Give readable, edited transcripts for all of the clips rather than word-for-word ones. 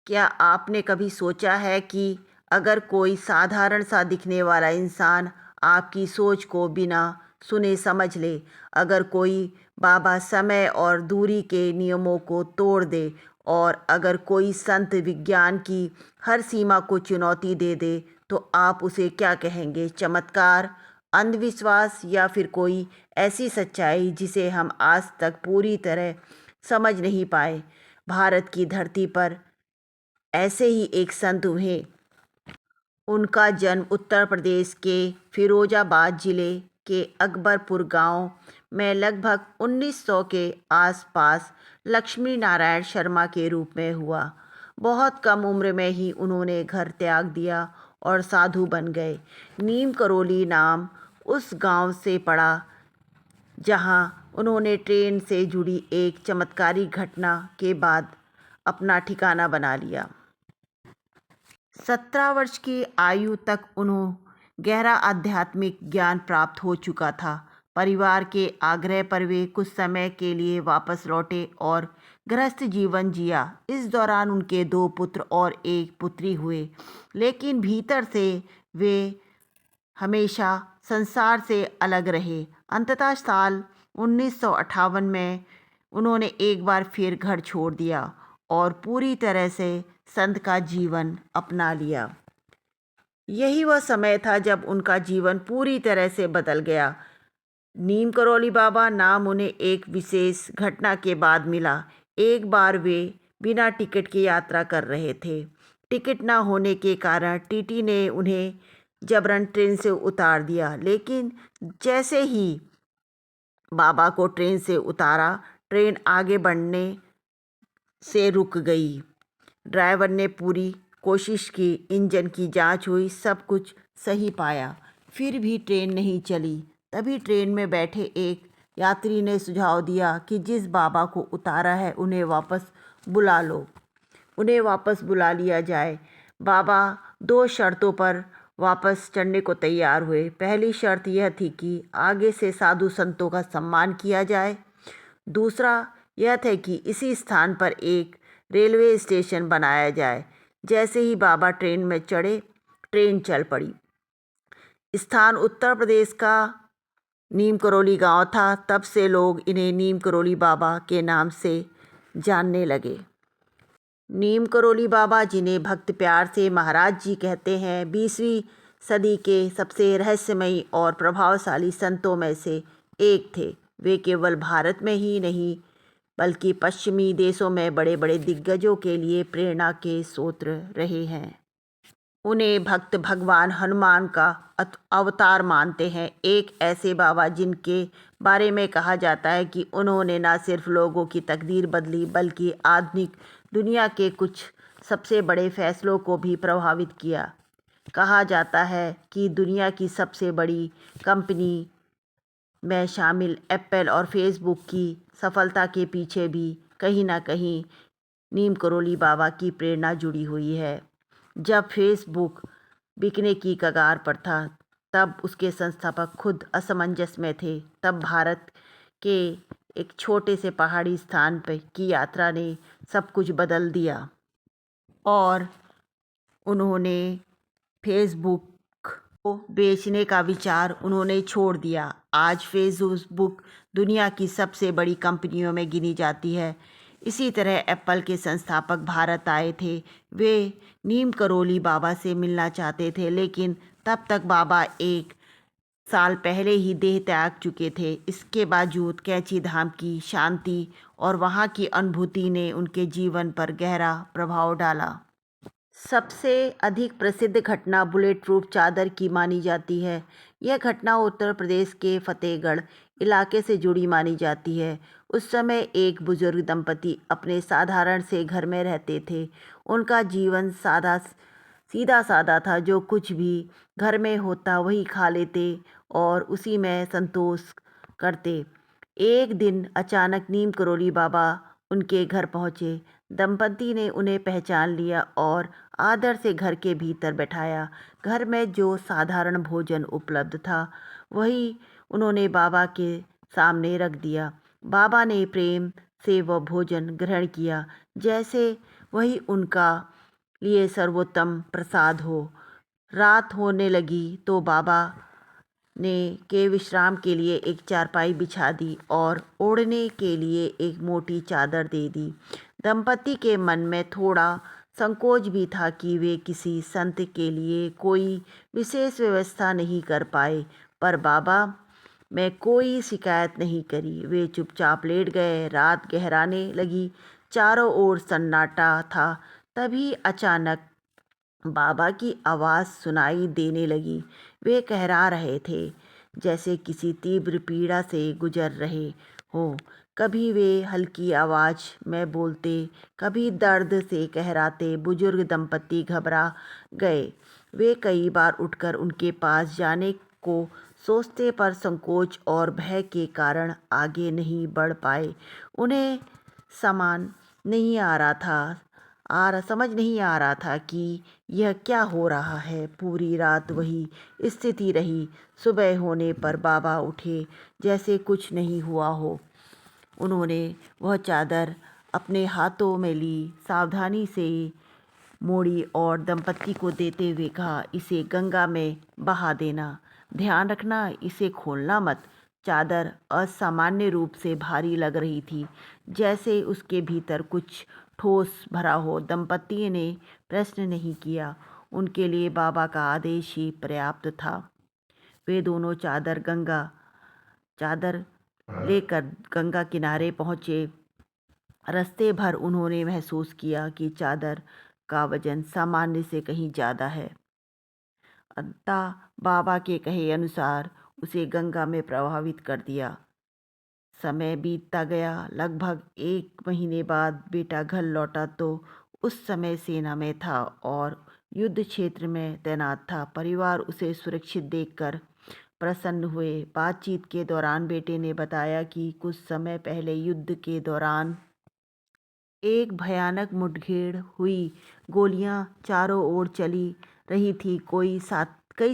क्या आपने कभी सोचा है कि अगर कोई साधारण सा दिखने वाला इंसान आपकी सोच को बिना सुने समझ ले, अगर कोई बाबा समय और दूरी के नियमों को तोड़ दे, और अगर कोई संत विज्ञान की हर सीमा को चुनौती दे दे, तो आप उसे क्या कहेंगे? चमत्कार, अंधविश्वास, या फिर कोई ऐसी सच्चाई जिसे हम आज तक पूरी तरह समझ नहीं पाए? भारत की धरती पर ऐसे ही एक संत हुए। उनका जन्म उत्तर प्रदेश के फिरोजाबाद जिले के अकबरपुर गांव में लगभग 1900 के आसपास लक्ष्मी नारायण शर्मा के रूप में हुआ। बहुत कम उम्र में ही उन्होंने घर त्याग दिया और साधु बन गए। नीम करोली नाम उस गांव से पड़ा जहां उन्होंने ट्रेन से जुड़ी एक चमत्कारी घटना के बाद अपना ठिकाना बना लिया। 17 वर्ष की आयु तक उन्हें गहरा आध्यात्मिक ज्ञान प्राप्त हो चुका था। परिवार के आग्रह पर वे कुछ समय के लिए वापस लौटे और गृहस्थ जीवन जिया। इस दौरान उनके 2 पुत्र और एक पुत्री हुए, लेकिन भीतर से वे हमेशा संसार से अलग रहे। अंततः साल 1958 में उन्होंने एक बार फिर घर छोड़ दिया और पूरी तरह से संत का जीवन अपना लिया। यही वह समय था जब उनका जीवन पूरी तरह से बदल गया। नीम करोली बाबा नाम उन्हें एक विशेष घटना के बाद मिला। एक बार वे बिना टिकट की यात्रा कर रहे थे। टिकट न होने के कारण टीटी ने उन्हें जबरन ट्रेन से उतार दिया, लेकिन जैसे ही बाबा को ट्रेन से उतारा, ट्रेन आगे बढ़ने से रुक गई। ड्राइवर ने पूरी कोशिश की, इंजन की जांच हुई, सब कुछ सही पाया, फिर भी ट्रेन नहीं चली। तभी ट्रेन में बैठे एक यात्री ने सुझाव दिया कि जिस बाबा को उतारा है उन्हें वापस बुला लो, उन्हें वापस बुला लिया जाए। बाबा 2 शर्तों पर वापस चढ़ने को तैयार हुए। पहली शर्त यह थी कि आगे से साधु संतों का सम्मान किया जाए। दूसरा यह था कि इसी स्थान पर एक रेलवे स्टेशन बनाया जाए। जैसे ही बाबा ट्रेन में चढ़े, ट्रेन चल पड़ी। स्थान उत्तर प्रदेश का नीम करोली गांव था। तब से लोग इन्हें नीम करोली बाबा के नाम से जानने लगे। नीम करोली बाबा, जिन्हें भक्त प्यार से महाराज जी कहते हैं, 20वीं सदी के सबसे रहस्यमयी और प्रभावशाली संतों में से एक थे। वे केवल भारत में ही नहीं बल्कि पश्चिमी देशों में बड़े बड़े दिग्गजों के लिए प्रेरणा के स्रोत रहे हैं। उन्हें भक्त भगवान हनुमान का अवतार मानते हैं। एक ऐसे बाबा जिनके बारे में कहा जाता है कि उन्होंने न सिर्फ लोगों की तकदीर बदली, बल्कि आधुनिक दुनिया के कुछ सबसे बड़े फैसलों को भी प्रभावित किया। कहा जाता है कि दुनिया की सबसे बड़ी कंपनी में शामिल एप्पल और फेसबुक की सफलता के पीछे भी कहीं ना कहीं नीम करोली बाबा की प्रेरणा जुड़ी हुई है। जब फेसबुक बिकने की कगार पर था, तब उसके संस्थापक खुद असमंजस में थे। तब भारत के एक छोटे से पहाड़ी स्थान पर की यात्रा ने सब कुछ बदल दिया और उन्होंने फेसबुक को बेचने का विचार उन्होंने छोड़ दिया। आज फेसबुक दुनिया की सबसे बड़ी कंपनियों में गिनी जाती है। इसी तरह एप्पल के संस्थापक भारत आए थे। वे नीम करोली बाबा से मिलना चाहते थे, लेकिन तब तक बाबा 1 साल पहले ही देह त्याग चुके थे। इसके बावजूद कैंची धाम की शांति और वहाँ की अनुभूति ने उनके जीवन पर गहरा प्रभाव डाला। सबसे अधिक प्रसिद्ध घटना बुलेट प्रूफ चादर की मानी जाती है। यह घटना उत्तर प्रदेश के फतेहगढ़ इलाके से जुड़ी मानी जाती है। उस समय एक बुजुर्ग दंपति अपने साधारण से घर में रहते थे। उनका जीवन सीधा साधा था। जो कुछ भी घर में होता वही खा लेते और उसी में संतोष करते। एक दिन अचानक नीम करोली बाबा उनके घर पहुँचे। दंपति ने उन्हें पहचान लिया और आदर से घर के भीतर बैठाया। घर में जो साधारण भोजन उपलब्ध था वही उन्होंने बाबा के सामने रख दिया। बाबा ने प्रेम से वह भोजन ग्रहण किया, जैसे वही उनका लिए सर्वोत्तम प्रसाद हो। रात होने लगी तो बाबा ने के विश्राम के लिए एक चारपाई बिछा दी और ओढ़ने के लिए एक मोटी चादर दे दी। दंपति के मन में थोड़ा संकोच भी था कि वे किसी संत के लिए कोई विशेष व्यवस्था नहीं कर पाए, पर बाबा में कोई शिकायत नहीं करी। वे चुपचाप लेट गए। रात गहराने लगी, चारों ओर सन्नाटा था। तभी अचानक बाबा की आवाज़ सुनाई देने लगी। वे कहरा रहे थे, जैसे किसी तीव्र पीड़ा से गुजर रहे हों। कभी वे हल्की आवाज़ में बोलते, कभी दर्द से कहराते। बुजुर्ग दंपति घबरा गए। वे कई बार उठकर उनके पास जाने को सोचते, पर संकोच और भय के कारण आगे नहीं बढ़ पाए। उन्हें समान नहीं आ रहा था समझ नहीं आ रहा था कि यह क्या हो रहा है। पूरी रात वही स्थिति रही। सुबह होने पर बाबा उठे, जैसे कुछ नहीं हुआ हो। उन्होंने वह चादर अपने हाथों में ली, सावधानी से मोड़ी और दंपति को देते हुए कहा, इसे गंगा में बहा देना। ध्यान रखना, इसे खोलना मत। चादर असामान्य रूप से भारी लग रही थी, जैसे उसके भीतर कुछ ठोस भरा हो। दंपति ने प्रश्न नहीं किया। उनके लिए बाबा का आदेश ही पर्याप्त था। वे दोनों चादर लेकर गंगा किनारे पहुंचे। रास्ते भर उन्होंने महसूस किया कि चादर का वजन सामान्य से कहीं ज़्यादा है। अतः बाबा के कहे अनुसार उसे गंगा में प्रवाहित कर दिया। समय बीतता गया। लगभग 1 महीने बाद बेटा घर लौटा तो उस समय सेना में था और युद्ध क्षेत्र में तैनात था। परिवार उसे सुरक्षित देखकर प्रसन्न हुए। बातचीत के दौरान बेटे ने बताया कि कुछ समय पहले युद्ध के दौरान एक भयानक मुठभेड़ हुई। गोलियां चारों ओर चली रही थी। कई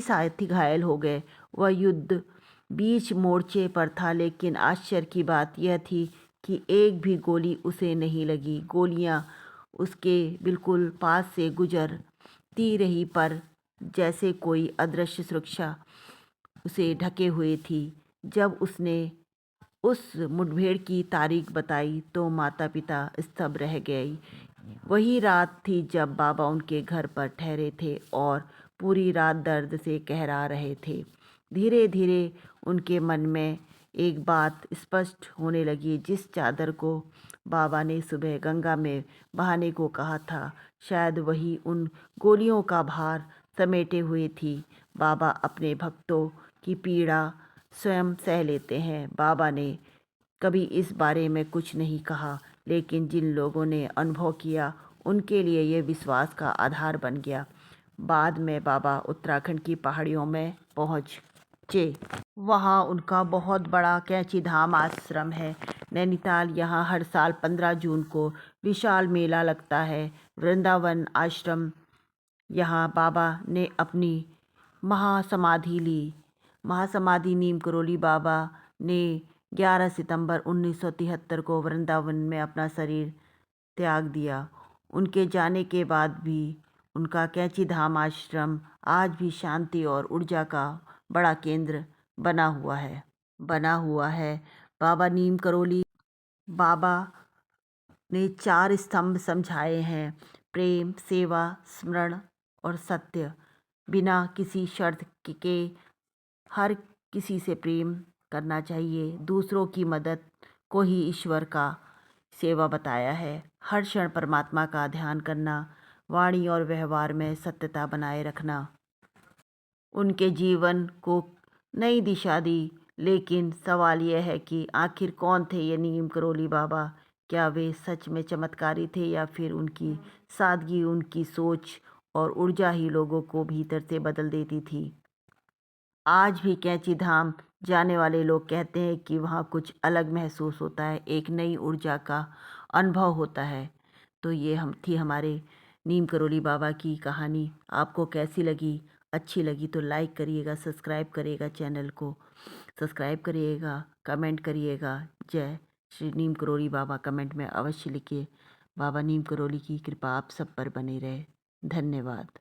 साथी घायल हो गए। वह युद्ध बीच मोर्चे पर था, लेकिन आश्चर्य की बात यह थी कि एक भी गोली उसे नहीं लगी। गोलियां उसके बिल्कुल पास से गुजरती रही, पर जैसे कोई अदृश्य सुरक्षा उसे ढके हुए थी। जब उसने उस मुठभेड़ की तारीख बताई तो माता पिता स्तब्ध रह गए। वही रात थी जब बाबा उनके घर पर ठहरे थे और पूरी रात दर्द से कहरा रहे थे। धीरे धीरे उनके मन में एक बात स्पष्ट होने लगी। जिस चादर को बाबा ने सुबह गंगा में बहाने को कहा था, शायद वही उन गोलियों का भार समेटे हुए थी। बाबा अपने भक्तों की पीड़ा स्वयं सह लेते हैं। बाबा ने कभी इस बारे में कुछ नहीं कहा, लेकिन जिन लोगों ने अनुभव किया उनके लिए यह विश्वास का आधार बन गया। बाद में बाबा उत्तराखंड की पहाड़ियों में पहुँचे। वहाँ उनका बहुत बड़ा कैंची धाम आश्रम है, नैनीताल। यहाँ हर साल 15 जून को विशाल मेला लगता है। वृंदावन आश्रम, यहाँ बाबा ने अपनी महासमाधि ली। महासमाधि नीम करोली बाबा ने 11 सितंबर 1973 को वृंदावन में अपना शरीर त्याग दिया। उनके जाने के बाद भी उनका कैंची धाम आश्रम आज भी शांति और ऊर्जा का बड़ा केंद्र बना हुआ है। बाबा नीम करोली बाबा ने 4 स्तंभ समझाए हैं: प्रेम, सेवा, स्मरण और सत्य। बिना किसी शर्त के हर किसी से प्रेम करना चाहिए। दूसरों की मदद को ही ईश्वर का सेवा बताया है। हर क्षण परमात्मा का ध्यान करना, वाणी और व्यवहार में सत्यता बनाए रखना। उनके जीवन को नई दिशा दी। लेकिन सवाल यह है कि आखिर कौन थे ये नीम करोली बाबा? क्या वे सच में चमत्कारी थे या फिर उनकी सादगी, उनकी सोच और ऊर्जा ही लोगों को भीतर से बदल देती थी? आज भी कैंची धाम जाने वाले लोग कहते हैं कि वहाँ कुछ अलग महसूस होता है, एक नई ऊर्जा का अनुभव होता है। तो ये थी हमारे नीम करोली बाबा की कहानी। आपको कैसी लगी? अच्छी लगी तो लाइक करिएगा, सब्सक्राइब करिएगा, चैनल को सब्सक्राइब करिएगा, कमेंट करिएगा। जय श्री नीम करोली बाबा कमेंट में अवश्य लिखिए। बाबा नीम करोली की कृपा आप सब पर बनी रहे। धन्यवाद।